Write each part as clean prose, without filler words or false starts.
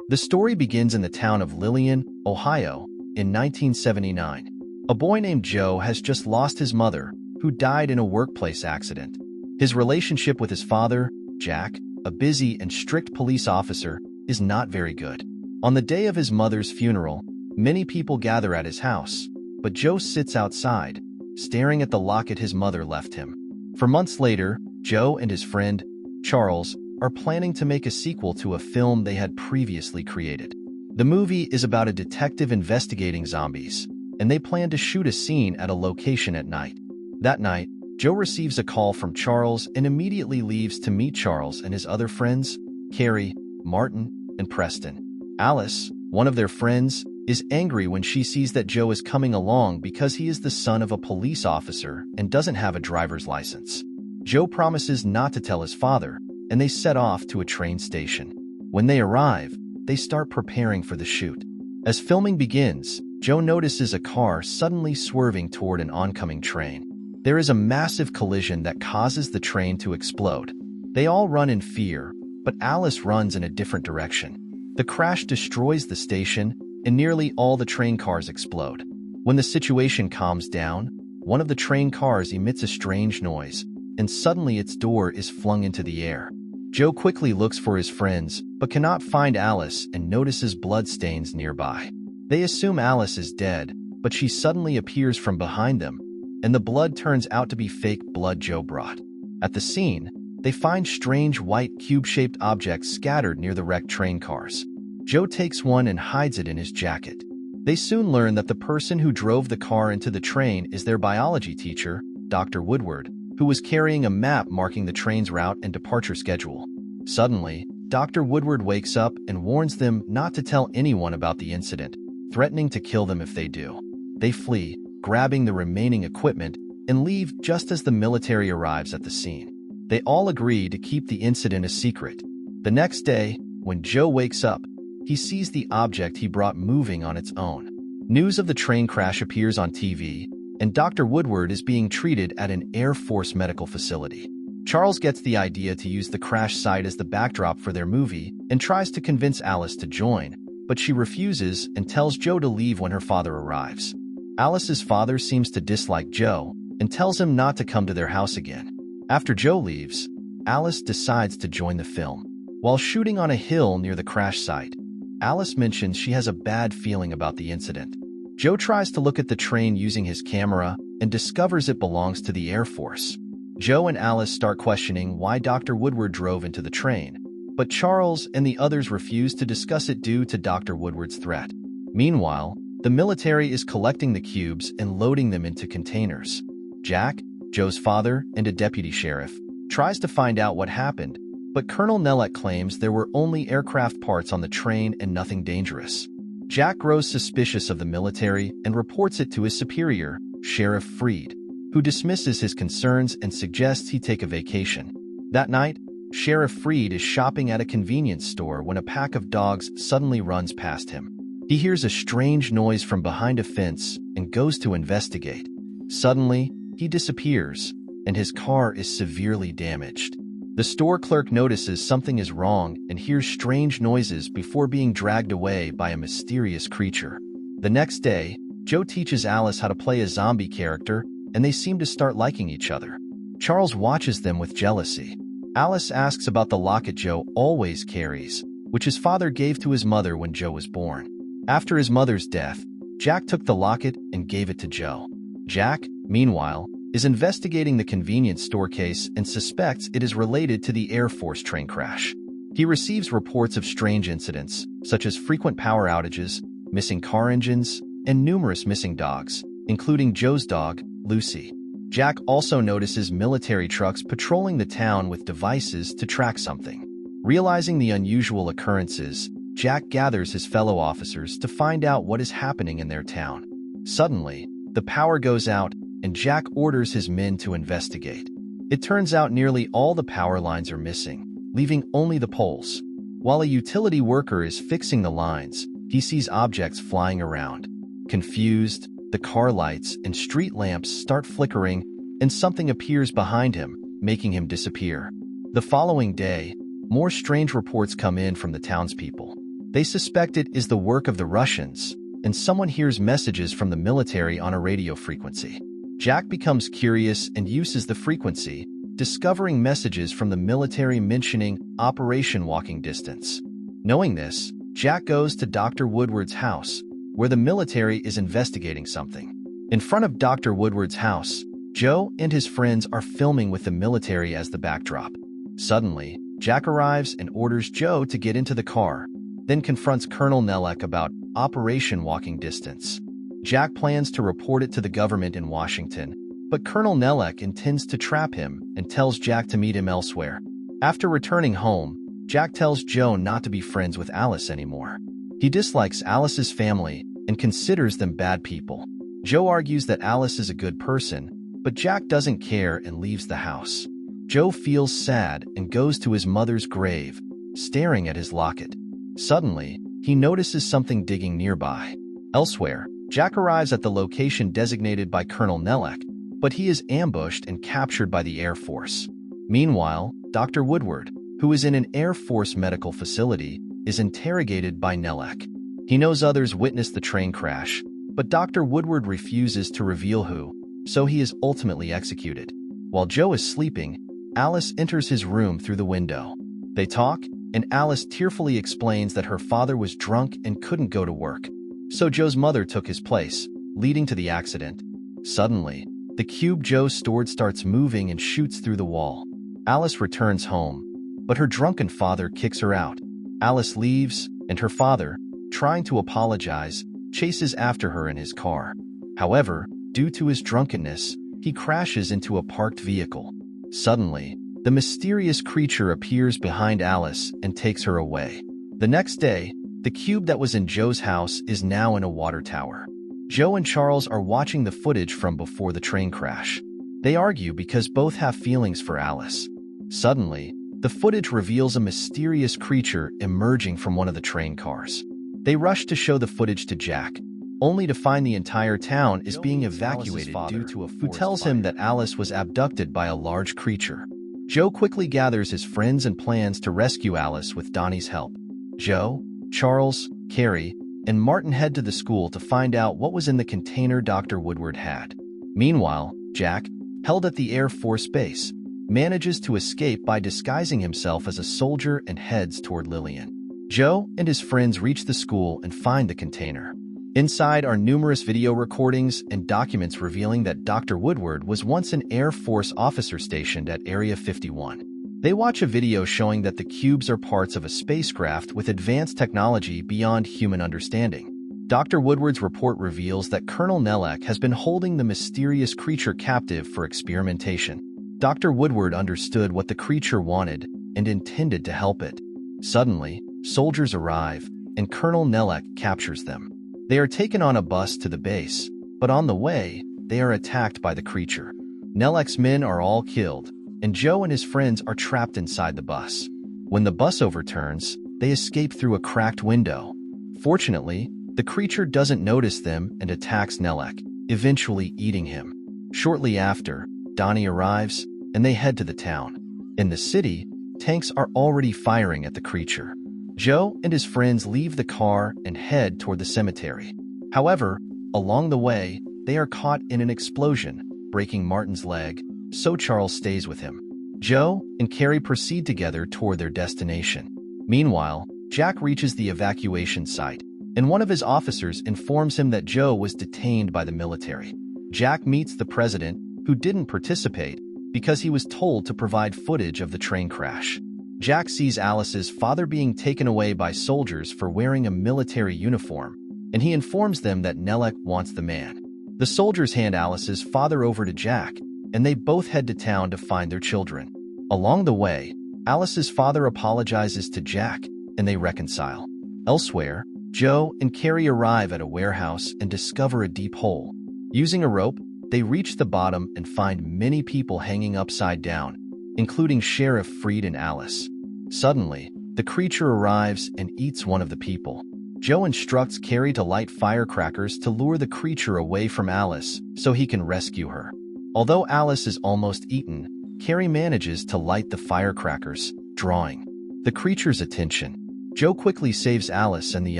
The story begins in the town of Lillian, Ohio, in 1979. A boy named Joe has just lost his mother, who died in a workplace accident. His relationship with his father, Jack, a busy and strict police officer, is not very good. On the day of his mother's funeral, many people gather at his house, but Joe sits outside, staring at the locket his mother left him. For months later, Joe and his friend, Charles, are planning to make a sequel to a film they had previously created. The movie is about a detective investigating zombies, and they plan to shoot a scene at a location at night. That night, Joe receives a call from Charles and immediately leaves to meet Charles and his other friends, Carrie, Martin, and Preston. Alice, one of their friends, is angry when she sees that Joe is coming along because he is the son of a police officer and doesn't have a driver's license. Joe promises not to tell his father, and they set off to a train station. When they arrive, they start preparing for the shoot. As filming begins, Joe notices a car suddenly swerving toward an oncoming train. There is a massive collision that causes the train to explode. They all run in fear, but Alice runs in a different direction. The crash destroys the station, and nearly all the train cars explode. When the situation calms down, one of the train cars emits a strange noise, and suddenly its door is flung into the air. Joe quickly looks for his friends, but cannot find Alice and notices bloodstains nearby. They assume Alice is dead, but she suddenly appears from behind them, and the blood turns out to be fake blood Joe brought. At the scene, they find strange white cube-shaped objects scattered near the wrecked train cars. Joe takes one and hides it in his jacket. They soon learn that the person who drove the car into the train is their biology teacher, Dr. Woodward, who was carrying a map marking the train's route and departure schedule. Suddenly, Dr. Woodward wakes up and warns them not to tell anyone about the incident, threatening to kill them if they do. They flee, grabbing the remaining equipment, and leave just as the military arrives at the scene. They all agree to keep the incident a secret. The next day, when Joe wakes up, he sees the object he brought moving on its own. News of the train crash appears on TV, and Dr. Woodward is being treated at an Air Force medical facility. Charles gets the idea to use the crash site as the backdrop for their movie and tries to convince Alice to join, but she refuses and tells Joe to leave when her father arrives. Alice's father seems to dislike Joe and tells him not to come to their house again. After Joe leaves, Alice decides to join the film. While shooting on a hill near the crash site, Alice mentions she has a bad feeling about the incident. Joe tries to look at the train using his camera and discovers it belongs to the Air Force. Joe and Alice start questioning why Dr. Woodward drove into the train, but Charles and the others refuse to discuss it due to Dr. Woodward's threat. Meanwhile, the military is collecting the cubes and loading them into containers. Jack, Joe's father, and a deputy sheriff tries to find out what happened, but Colonel Nellet claims there were only aircraft parts on the train and nothing dangerous. Jack grows suspicious of the military and reports it to his superior, Sheriff Freed, who dismisses his concerns and suggests he take a vacation. That night, Sheriff Freed is shopping at a convenience store when a pack of dogs suddenly runs past him. He hears a strange noise from behind a fence and goes to investigate. Suddenly, he disappears, and his car is severely damaged. The store clerk notices something is wrong and hears strange noises before being dragged away by a mysterious creature. The next day, Joe teaches Alice how to play a zombie character, and they seem to start liking each other. Charles watches them with jealousy. Alice asks about the locket Joe always carries, which his father gave to his mother when Joe was born. After his mother's death, Jack took the locket and gave it to Joe. Jack, meanwhile, is investigating the convenience store case and suspects it is related to the Air Force train crash. He receives reports of strange incidents, such as frequent power outages, missing car engines, and numerous missing dogs, including Joe's dog, Lucy. Jack also notices military trucks patrolling the town with devices to track something. Realizing the unusual occurrences, Jack gathers his fellow officers to find out what is happening in their town. Suddenly, the power goes out, and Jack orders his men to investigate. It turns out nearly all the power lines are missing, leaving only the poles. While a utility worker is fixing the lines, he sees objects flying around. Confused, the car lights and street lamps start flickering, and something appears behind him, making him disappear. The following day, more strange reports come in from the townspeople. They suspect it is the work of the Russians, and someone hears messages from the military on a radio frequency. Jack becomes curious and uses the frequency, discovering messages from the military mentioning Operation Walking Distance. Knowing this, Jack goes to Dr. Woodward's house, where the military is investigating something. In front of Dr. Woodward's house, Joe and his friends are filming with the military as the backdrop. Suddenly, Jack arrives and orders Joe to get into the car, then confronts Colonel Nelek about Operation Walking Distance. Jack plans to report it to the government in Washington, but Colonel Nelek intends to trap him and tells Jack to meet him elsewhere. After returning home, Jack tells Joe not to be friends with Alice anymore. He dislikes Alice's family and considers them bad people. Joe argues that Alice is a good person, but Jack doesn't care and leaves the house. Joe feels sad and goes to his mother's grave, staring at his locket. Suddenly, he notices something digging nearby. Elsewhere, Jack arrives at the location designated by Colonel Nelek, but he is ambushed and captured by the Air Force. Meanwhile, Dr. Woodward, who is in an Air Force medical facility, is interrogated by Nelek. He knows others witnessed the train crash, but Dr. Woodward refuses to reveal who, so he is ultimately executed. While Joe is sleeping, Alice enters his room through the window. They talk, and Alice tearfully explains that her father was drunk and couldn't go to work, so Joe's mother took his place, leading to the accident. Suddenly, the cube Joe stored starts moving and shoots through the wall. Alice returns home, but her drunken father kicks her out. Alice leaves, and her father, trying to apologize, chases after her in his car. However, due to his drunkenness, he crashes into a parked vehicle. Suddenly, the mysterious creature appears behind Alice and takes her away. The next day, the cube that was in Joe's house is now in a water tower. Joe and Charles are watching the footage from before the train crash. They argue because both have feelings for Alice. Suddenly, the footage reveals a mysterious creature emerging from one of the train cars. They rush to show the footage to Jack, only to find the entire town is being evacuated due to a forest fire. Who tells him that Alice was abducted by a large creature. Joe quickly gathers his friends and plans to rescue Alice with Donnie's help. Joe, Charles, Carrie, and Martin head to the school to find out what was in the container Dr. Woodward had. Meanwhile, Jack, held at the Air Force Base, manages to escape by disguising himself as a soldier and heads toward Lillian. Joe and his friends reach the school and find the container. Inside are numerous video recordings and documents revealing that Dr. Woodward was once an Air Force officer stationed at Area 51. They watch a video showing that the cubes are parts of a spacecraft with advanced technology beyond human understanding. Dr. Woodward's report reveals that Colonel Nelek has been holding the mysterious creature captive for experimentation. Dr. Woodward understood what the creature wanted and intended to help it. Suddenly, soldiers arrive, and Colonel Nelek captures them. They are taken on a bus to the base, but on the way, they are attacked by the creature. Nelek's men are all killed, and Joe and his friends are trapped inside the bus. When the bus overturns, they escape through a cracked window. Fortunately, the creature doesn't notice them and attacks Nelek, eventually eating him. Shortly after, Donnie arrives, and they head to the town. In the city, tanks are already firing at the creature. Joe and his friends leave the car and head toward the cemetery. However, along the way, they are caught in an explosion, breaking Martin's leg, so Charles stays with him. Joe and Carrie proceed together toward their destination. Meanwhile, Jack reaches the evacuation site, and one of his officers informs him that Joe was detained by the military. Jack meets the president, who didn't participate because he was told to provide footage of the train crash. Jack sees Alice's father being taken away by soldiers for wearing a military uniform, and he informs them that Nelek wants the man. The soldiers hand Alice's father over to Jack, and they both head to town to find their children. Along the way, Alice's father apologizes to Jack, and they reconcile. Elsewhere, Joe and Carrie arrive at a warehouse and discover a deep hole. Using a rope, they reach the bottom and find many people hanging upside down, including Sheriff Freed and Alice. Suddenly, the creature arrives and eats one of the people. Joe instructs Carrie to light firecrackers to lure the creature away from Alice so he can rescue her. Although Alice is almost eaten, Carrie manages to light the firecrackers, drawing the creature's attention. Joe quickly saves Alice and the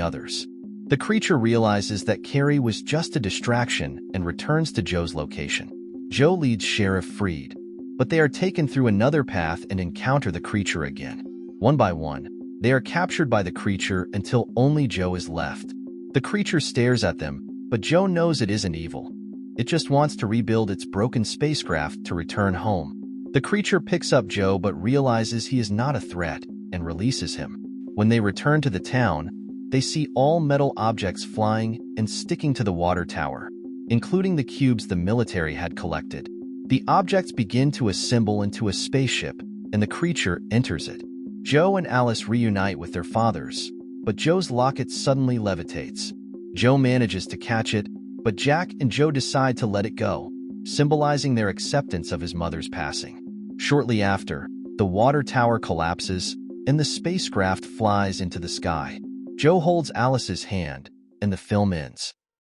others. The creature realizes that Carrie was just a distraction and returns to Joe's location. Joe leads Sheriff Freed, but they are taken through another path and encounter the creature again. One by one, they are captured by the creature until only Joe is left. The creature stares at them, but Joe knows it isn't evil. It just wants to rebuild its broken spacecraft to return home. The creature picks up Joe but realizes he is not a threat and releases him. When they return to the town, they see all metal objects flying and sticking to the water tower, including the cubes the military had collected. The objects begin to assemble into a spaceship, and the creature enters it. Joe and Alice reunite with their fathers, but Joe's locket suddenly levitates. Joe manages to catch it, but Jack and Joe decide to let it go, symbolizing their acceptance of his mother's passing. Shortly after, the water tower collapses, and the spacecraft flies into the sky. Joe holds Alice's hand, and the film ends.